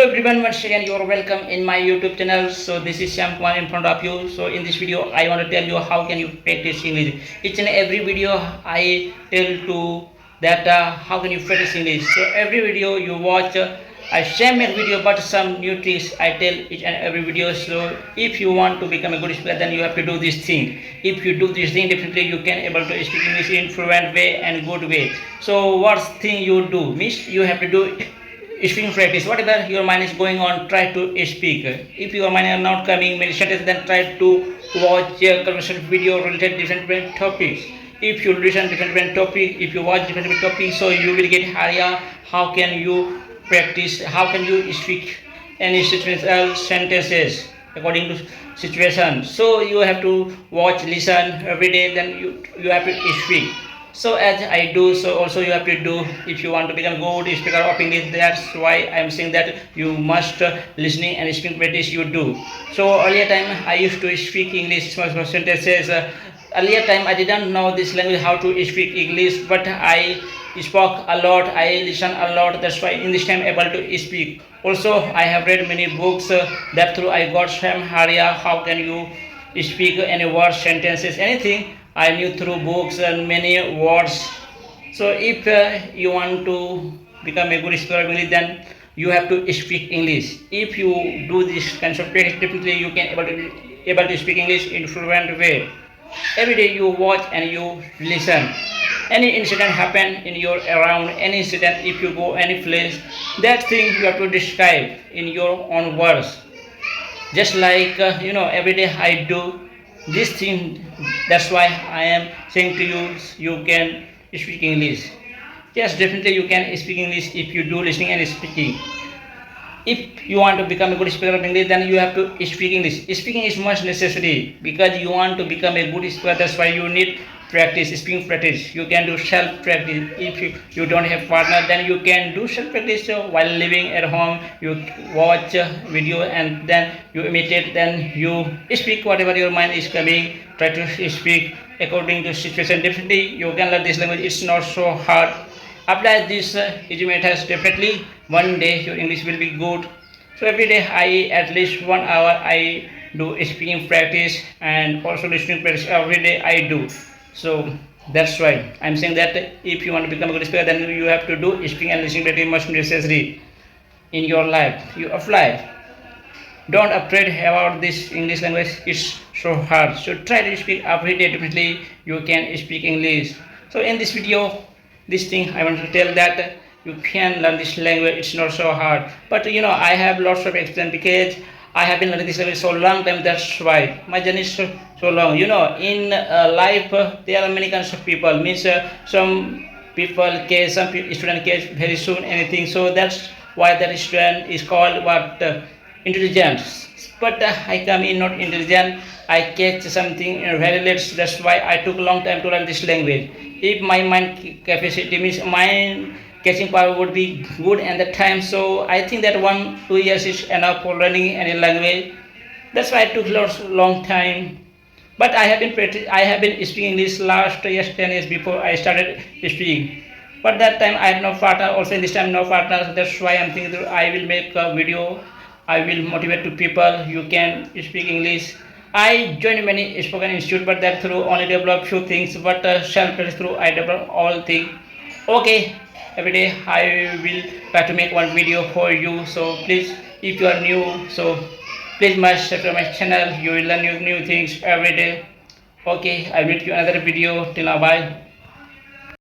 everyone, once again you're welcome in my YouTube channel. So this is Shyam Kumar in front of you. So in this video I want to tell you how can you practice English. Each and every video I tell to that how can you practice English. So every video you watch I share my video but some new tricks I tell each and every video. So if you want to become a good speaker then you have to do this thing. If you do this thing definitely you can able to speak English in fluent way and good way. So what thing you do means you have to do speaking practice. Whatever your mind is going on, try to speak. If your mind are not coming many sentences, then try to watch a conversation video related different topics. If you listen different topic, if you watch different topics, so you will get idea how can you practice, how can you speak any situational sentences according to situation. So you have to watch, listen every day, then you have to speak. So as I do, so also you have to do if you want to become good speaker of English. That's why I am saying that you must listening and speaking practice you do. So earlier time I used to speak English small sentences. Earlier time I didn't know this language how to speak English, but I spoke a lot. I listen a lot. That's why in this time able to speak. Also I have read many books. That through I got some idea how can you speak any words, sentences, anything. I knew through books and many words. So if you want to become a good speaker of English, then you have to speak English. If you do this kind of practice, definitely you can able to speak English in fluent way. Every day you watch and you listen. Any incident happen in your around, any incident if you go any place, that thing you have to describe in your own words. Just like every day I do this thing. That's why I am saying to you you can speak English. Yes, definitely you can speak English if you do listening and speaking. If you want to become a good speaker of English, then you have to speak English. Speaking is much necessary because you want to become a good speaker. That's why you need practice, speaking practice. You can do self practice. If you don't have partner, then you can do self practice while living at home. You watch video and then you imitate. Then you speak whatever your mind is coming. Try to speak according to situation. Definitely you can learn this language. It's not so hard. Apply this easy methods. Definitely one day your English will be good. So every day I at least 1 hour I do speaking practice and also listening practice. Every day I do. So that's why I'm saying that if you want to become a good speaker, then you have to do speaking and listening practice much necessary in your life. You apply. Don't afraid about this English language. It's so hard. So try to speak every day. Definitely you can speak English. So in this video, this thing I want to tell that you can learn this language. It's not so hard. But I have lots of experience because I have been learning this language so long time. That's why my journey is so long. In life there are many kinds of people. Means some people catch, some student catch very soon anything. So that's why that student is called what intelligent. But I come in not intelligent. I catch something very late. That's why I took a long time to learn this language. If my mind capacity means mind catching power would be good at that time, so I think that 1-2 years is enough for learning any language. That's why it took long time. But I have been speaking English last years, 10 years before I started speaking. But that time I had no partner. Also in this time no partner. That's why I'm thinking that I will make a video. I will motivate to people. You can speak English. I joined many spoken institute, but that through only develop few things. But self through I develop all things. Okay, every day I will try to make one video for you. So please, if you are new, so please must subscribe my channel. You will learn new things every day. Okay, I will meet you another video. Till now, bye.